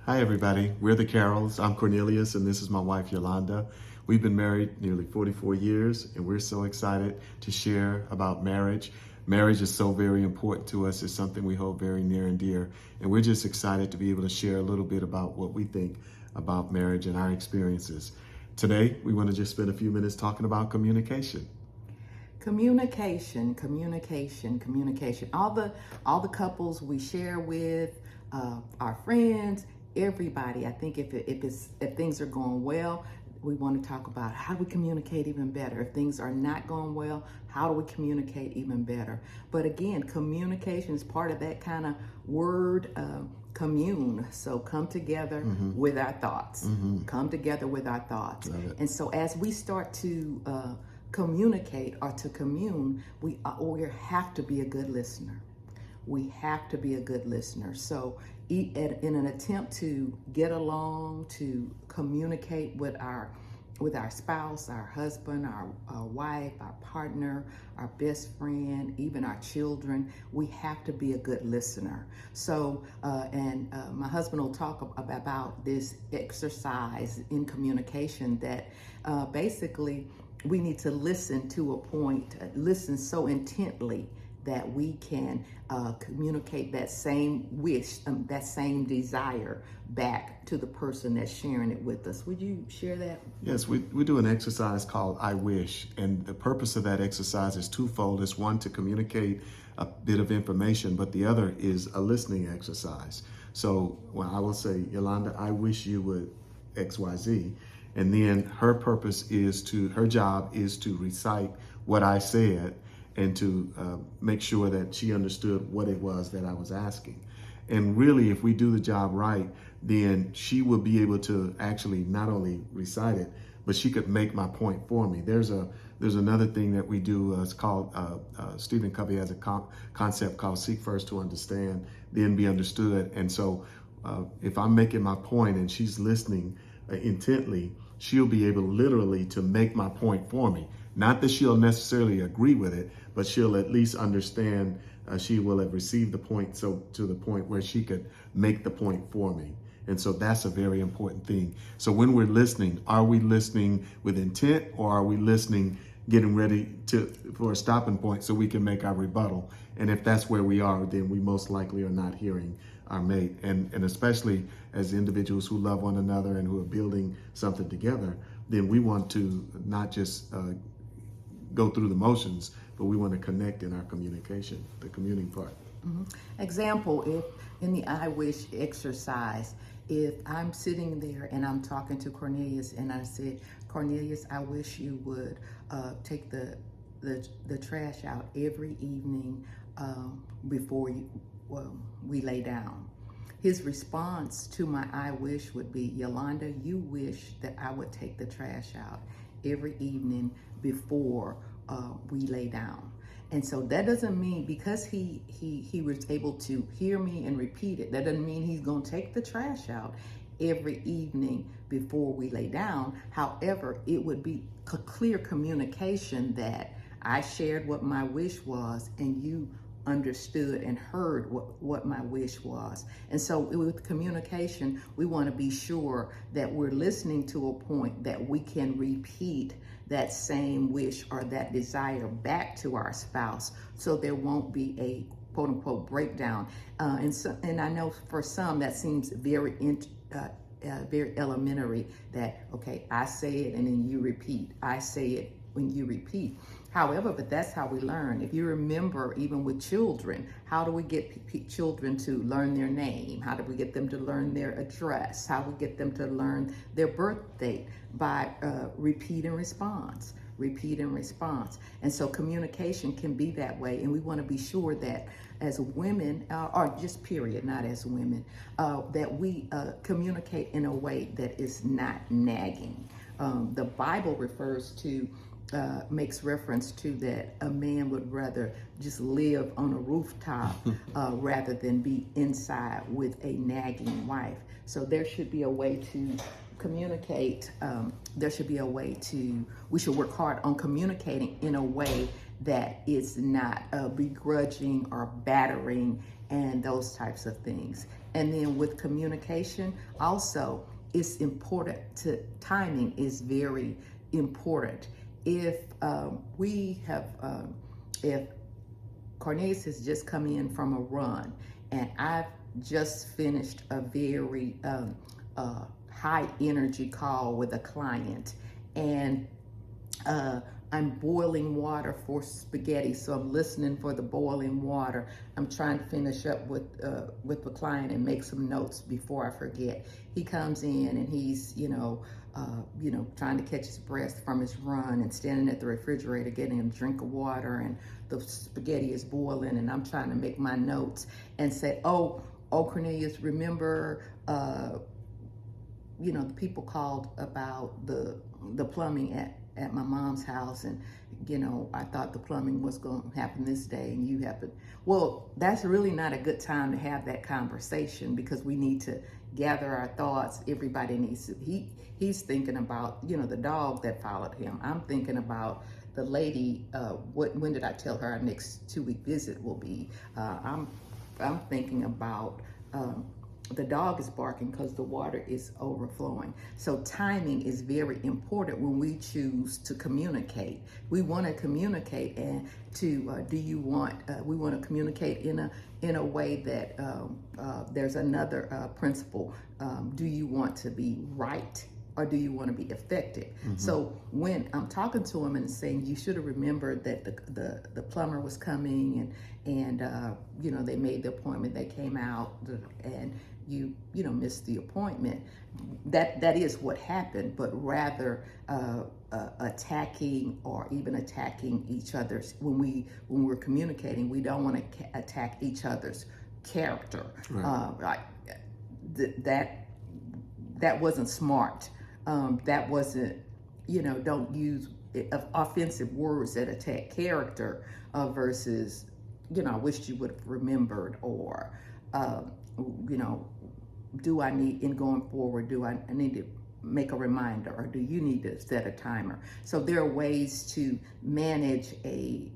Hi, everybody. We're the Carrolls. I'm Cornelius, and this is my wife, Yolanda. We've been married nearly 44 years, and we're so excited to share about marriage. Marriage is so very important to us. It's something we hold very near and dear, and we're just excited to be able to share a little bit about what we think about marriage and our experiences. Today, we want to just spend a few minutes talking about communication. Communication. All the couples we share with, our friends, everybody. I think if things are going well, we want to talk about how do we communicate even better. If things are not going well, how do we communicate even better? But again, communication is part of that kind of word. Commune. So come together with our thoughts. Come together with our thoughts. And so as we start to communicate or to commune, we have to be a good listener. We have to be a good listener. So in an attempt to get along, to communicate with our spouse, our husband, our wife, our partner, our best friend, even our children, we have to be a good listener. So, my husband will talk about this exercise in communication that basically we need to listen to a point, listen so intently that we can communicate that same wish, that same desire back to the person that's sharing it with us. Would you share that? Yes, we do an exercise called I Wish, and the purpose of that exercise is twofold. It's one, to communicate a bit of information, but the other is a listening exercise. So I will say, Yolanda, I wish you would XYZ. And then her job is to recite what I said and to make sure that she understood what it was that I was asking. And really, if we do the job right, then she will be able to actually not only recite it, but she could make my point for me. There's another thing that we do. It's called Stephen Covey has a concept called seek first to understand, then be understood. And so, if I'm making my point and she's listening intently, she'll be able literally to make my point for me. Not that she'll necessarily agree with it, but she'll at least understand. She will have received the point, so to the point where she could make the point for me. And so that's a very important thing. So when we're listening, are we listening with intent, or are we listening getting ready for a stopping point so we can make our rebuttal? And if that's where we are, then we most likely are not hearing our mate. And especially as individuals who love one another and who are building something together, then we want to not just go through the motions, but we want to connect in our communication, the communing part. Example, if in the I wish exercise, if I'm sitting there and I'm talking to Cornelius and I said, Cornelius, I wish you would take the trash out every evening before we lay down. His response to my I wish would be, Yolanda, you wish that I would take the trash out every evening before we lay down. And so that doesn't mean, because he was able to hear me and repeat it, that doesn't mean he's going to take the trash out every evening before we lay down. However, it would be a clear communication that I shared what my wish was and you understood and heard what my wish was. And so with communication, we want to be sure that we're listening to a point that we can repeat that same wish or that desire back to our spouse, so there won't be a quote unquote breakdown. And I know for some that seems very elementary, that okay, I say it and then you repeat. I say it when you repeat. However, but that's how we learn. If you remember, even with children, how do we get children to learn their name? How do we get them to learn their address? How do we get them to learn their birth date? By repeat and response. And so communication can be that way. And we want to be sure that as women, or just period, not as women, that we communicate in a way that is not nagging. The Bible refers to makes reference to that a man would rather just live on a rooftop rather than be inside with a nagging wife. So there should be a way to communicate. We should work hard on communicating in a way that is not begrudging or battering and those types of things. And then with communication, also, it's important timing is very important. If if Cornelius has just come in from a run and I've just finished a very high energy call with a client, and I'm boiling water for spaghetti, so I'm listening for the boiling water. I'm trying to finish up with the client and make some notes before I forget. He comes in and he's trying to catch his breath from his run and standing at the refrigerator getting a drink of water, and the spaghetti is boiling, and I'm trying to make my notes and say, oh Cornelius, remember the people called about the plumbing at my mom's house, and I thought the plumbing was going to happen this day, and you happened. Well, that's really not a good time to have that conversation, because we need to gather our thoughts. Everybody needs to. He's thinking about the dog that followed him. I'm thinking about the lady. When did I tell her our next 2-week visit will be? I'm thinking about. The dog is barking because the water is overflowing. So timing is very important when we choose to communicate. We want to communicate, and we want to communicate in a way that there's another principle. Do you want to be right, or do you want to be effective? Mm-hmm. So when I'm talking to him and saying, you should have remembered that the plumber was coming, and they made the appointment, they came out, and you missed the appointment. That is what happened, but rather attacking each other's when we're communicating, we don't want to attack each other's character. Right. That wasn't smart. That wasn't, don't use offensive words that attack character versus, I wished you would have remembered, or, do I need, in going forward, do I need to make a reminder, or do you need to set a timer? So there are ways to manage to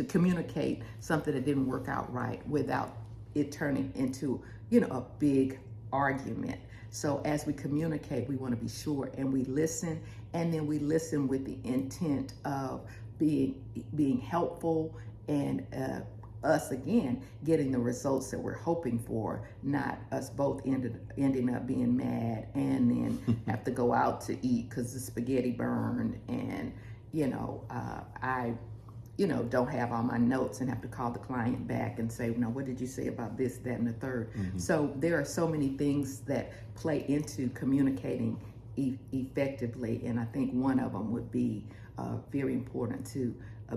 communicate something that didn't work out right without it turning into, a big argument. So as we communicate, we want to be sure, and we listen, and then we listen with the intent of being helpful, and us again getting the results that we're hoping for, not us both ending up being mad and then have to go out to eat because the spaghetti burned, and I don't have all my notes and have to call the client back and say, no, what did you say about this, that, and the third? Mm-hmm. So there are so many things that play into communicating effectively, and I think one of them would be very important to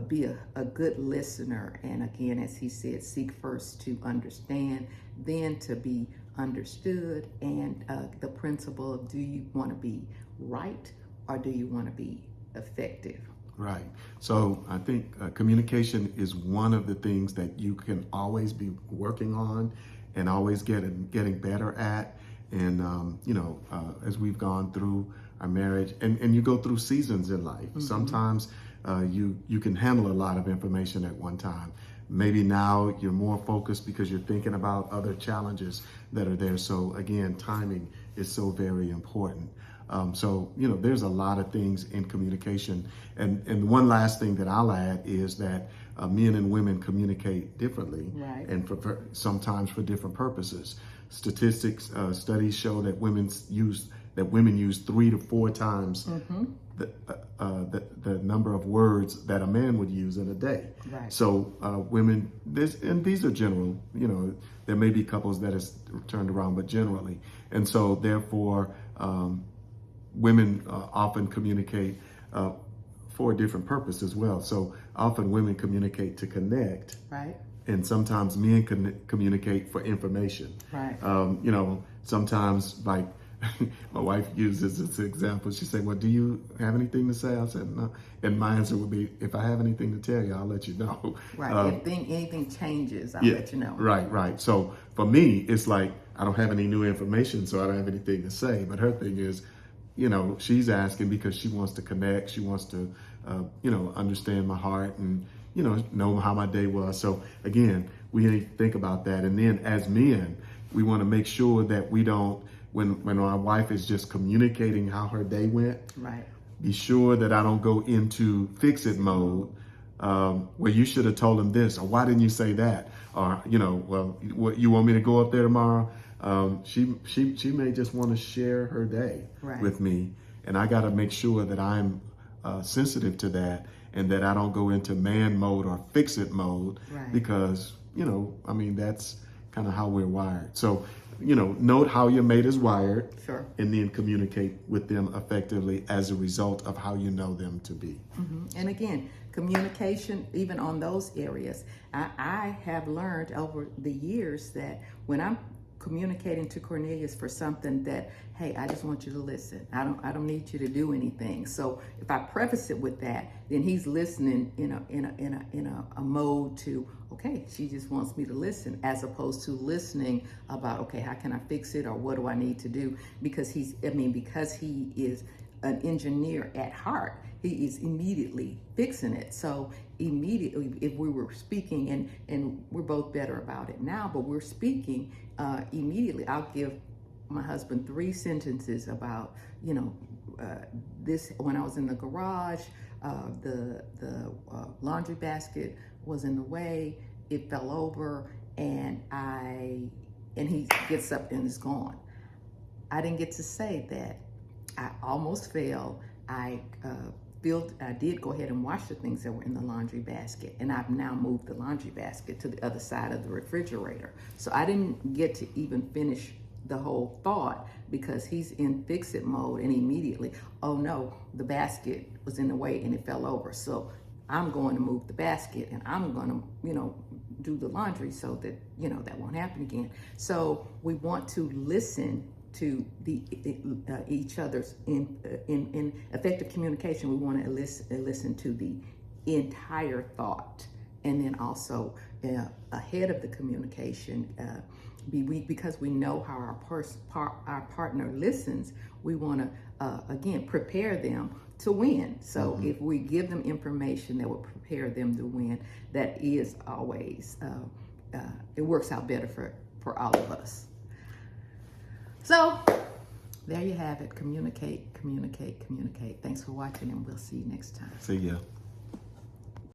be a good listener. And again, as he said, seek first to understand, then to be understood, and the principle of, do you want to be right, or do you want to be effective? Right. So I think communication is one of the things that you can always be working on and always getting better at. And, as we've gone through our marriage, and you go through seasons in life, mm-hmm. Sometimes you can handle a lot of information at one time. Maybe now you're more focused because you're thinking about other challenges that are there. So again, timing is so very important. There's a lot of things in communication. And one last thing that I'll add is that men and women communicate differently, right, and sometimes for different purposes. Statistics, studies show that women use 3 to 4 times mm-hmm. the number of words that a man would use in a day. Right. So women, and these are general, there may be couples that is turned around, but generally. And so therefore, women often communicate for a different purpose as well. So often women communicate to connect. Right. And sometimes men communicate for information. Right. Sometimes, like, my wife uses this example. She said, well, do you have anything to say? I said, no. And my answer would be, if I have anything to tell you, I'll let you know. Right. If anything changes, I'll let you know. Right. So for me, it's like, I don't have any new information, so I don't have anything to say. But her thing is, she's asking because she wants to connect. She wants to, understand my heart and, know how my day was. So again, we need to think about that. And then as men, we want to make sure that we don't, when our wife is just communicating how her day went, Right. be sure that I don't go into fix it mode, where you should have told him this, or why didn't you say that? Or, well, what, you want me to go up there tomorrow? She may just want to share her day Right. with me. And I got to make sure that I'm sensitive to that, and that I don't go into man mode or fix it mode, Right. because, that's kind of how we're wired. So, note how your mate is wired, Sure. and then communicate with them effectively as a result of how you know them to be. And again, communication, even on those areas, I have learned over the years that when I'm communicating to Cornelius for something that, hey, I just want you to listen. I don't need you to do anything. So if I preface it with that, then he's listening in a mode to, okay, she just wants me to listen, as opposed to listening about, okay, how can I fix it, or what do I need to do? Because he is an engineer at heart, he is immediately fixing it. So immediately, if we were speaking, and we're both better about it now, but we're speaking immediately, I'll give my husband 3 sentences about, this, when I was in the garage, the laundry basket was in the way, it fell over, and he gets up and is gone. I didn't get to say that I almost fell. I did go ahead and wash the things that were in the laundry basket, and I've now moved the laundry basket to the other side of the refrigerator. So I didn't get to even finish the whole thought, because he's in fix-it mode, and immediately, oh no, the basket was in the way and it fell over. So I'm going to move the basket, and I'm going to, do the laundry so that, that won't happen again. So we want to listen to each other's in effective communication. We want to listen to the entire thought, and then also ahead of the communication, because we know how our partner listens, we want to again prepare them to win. So if we give them information that will prepare them to win, that is always it works out better for all of us. So there you have it. Communicate, communicate, communicate. Thanks for watching, and we'll see you next time. See ya.